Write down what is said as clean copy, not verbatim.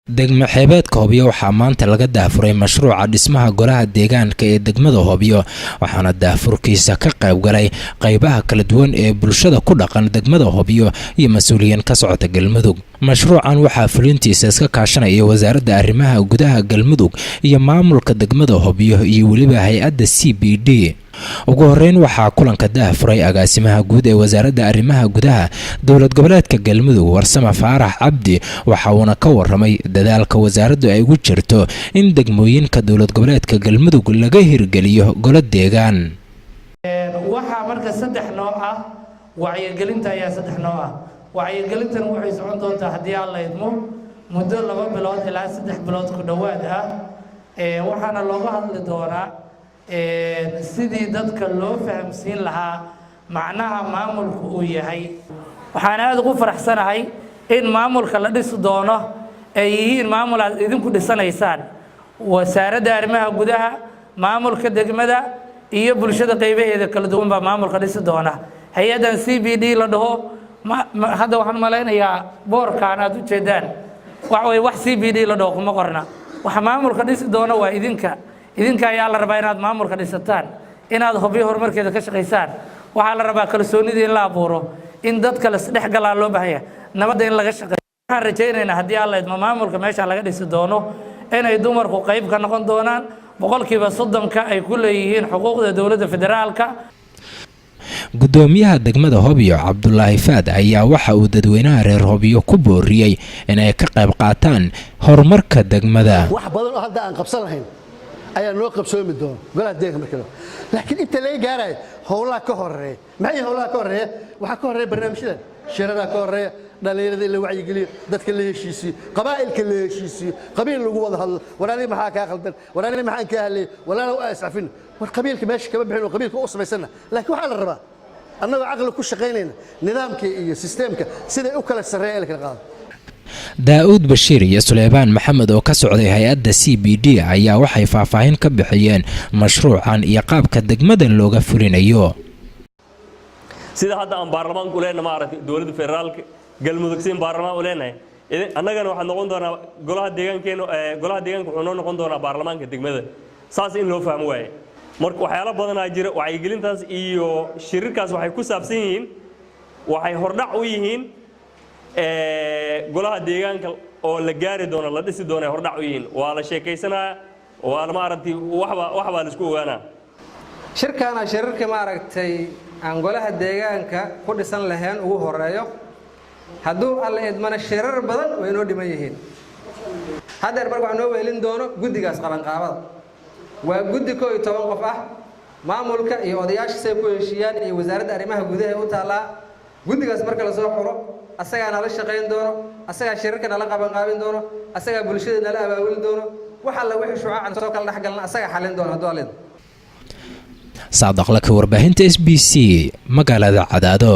degmo xeebeedka Hobyo waxaa maanta laga daafuray mashruuca dhismaha golaha deegaanka ee degmada Hobyo waxaana daafurkiisa ka qayb galay qaybaha kala duwan ee bulshada ku dhaqan degmada Hobyo iyo mas'uuliyiin ka socota Galmudug. Mashruucan waxaa fulintiisa iska kaashanaya wasaaradda arrimaha gudaha Galmudug iyo maamulka degmada Hobyo iyo waliba hay'adda CBD. ugu horeyn waxaa kulanka daafuray agaasimaha guud ee wasaaradda arrimaha gudaha dowlad goboleedka Galmudug Warsama Faarax Cabdi waxa uu ka waramay dadaalka wasaaraddu ay ugu jirto in degmooyinka dowlad goboleedka Galmudug laga hirgeliyo golo deegaan. waxa marka saddex nooc ah wacyigelinta ayaa saddex nooc ah wacyigelintan waxay socon doontaa haddii aan la idmo muddo 2 bilood ilaa 3 bilood ku dhawaad ah waxaana looga hadli doonaa sidii dadka loo fahamsiin lahaa macnaha maamulku uu yahay. waxaan aad ugu faraxsanahay in maamulka la dhisi doono ay yihiin maamul aad idinku dhisanaysaan wasaaradda arrimaha gudaha maamulka degmada iyo bulshada qaybaheeda kala duwan baa maamulka dhisi doona. hay'adan CBD la dhaho hadda waxaan maleynayaa boorkaan aad u jeedaan wax CBD la dhaho kuma qorna waxa maamulka dhisi doona waa idinka ayaa la rabaa inaad maamulka dhisataan inaad Hobyo horumarkeeda ka shaqeysaan waxa la rabaa kalsoonida in la abuuro in dadka la isdhex galaa loo baahan nabadda in laga shaqeeyo. waxaan rajaynaynaa haddii alla idmo maamulka meesha laga dhisi doono inay dumarku qayb ka noqon doonaan 30% ay ku leeyihiin xuquuqda dawladda federaalka. gudoomiyaha degmada Hobyo Cabdullaahi Faad ayaa waxa uu dadweynaha reer Hobyo ku booriyay inay ka qayb qaataan horumarka degmada. wax badan oo hadda aan qabsanayn ayaa noo qabsoomi doon golaha deegaanka markale laakiin inta laga gaaray howlaha ka horeeya maxay howlaha ka horeeya waxa ka horeeya barnaamijyada shirada ka horeeya dhalinyarada la wacyi geliyo dadka la heshiisiyo qabaa'ilka la heshiisiyo qabiil lagu wada hadlo walaalihi maxaa ka qaldan walaalihi maxaan ka hadlay walaalo waa iscafin war qabiilka meesha kaba bixin oo qabiilka u sameysana laakiin waxa la rabaa annaga aqal ku shaqeynayna nidaamka iyo systemka sida u kala sareeyay kala qaado. Daawud Bashiir iyo Suleybaan Maxamed oo ka socday hay'adda CBD ayaa waxay faahfaahin ka bixiyeen mashruucan iyo qaabka degmadan looga fulinayo. sida hadda aan baarlamaanku leenahay maaragtay dawladda federaalka Galmudug siin baarlamaan u leenahay annagana waxa noqon doona golaha deegaanka wuxuu noqon doonaa baarlamaanka degmada saas in loo fahmo waaye marka waxyaalo badan ay jira wacyigelintaas iyo shirarkaas waxay ku saabsan yihiin waxay hordhac u yihiin golaha deegaanka oo la gaari doono la dhisi doono hordhac u yihiin waa la sheekaysanaa waa la maaragtay wax baa la isku ogaanaa. shirkana shirarka maaragtay aan golaha deegaanka ku dhisan lahayn ugu horeeyo hadduu alla idmana shirar badan way noo dhiman yihiin. hadda marka waxaan noo weelin doono guddigaas qabanqaabada waa guddi 11 qof ah maamulka iyo odayaasha say ku heshiiyaan iyo wasaaradda arrimaha gudaha u taala guddigaas marka la soo xiro asaga nala shaqeyn doono asaga shirarka nala qabanqaabin doono asaga bulshada nala abaabulin doono waxa la wixii shucaacan soo kala dhaxgalna asaga xalin doono hadduu alid saadaq laka warbaahinta SBC magaalada Cadaado.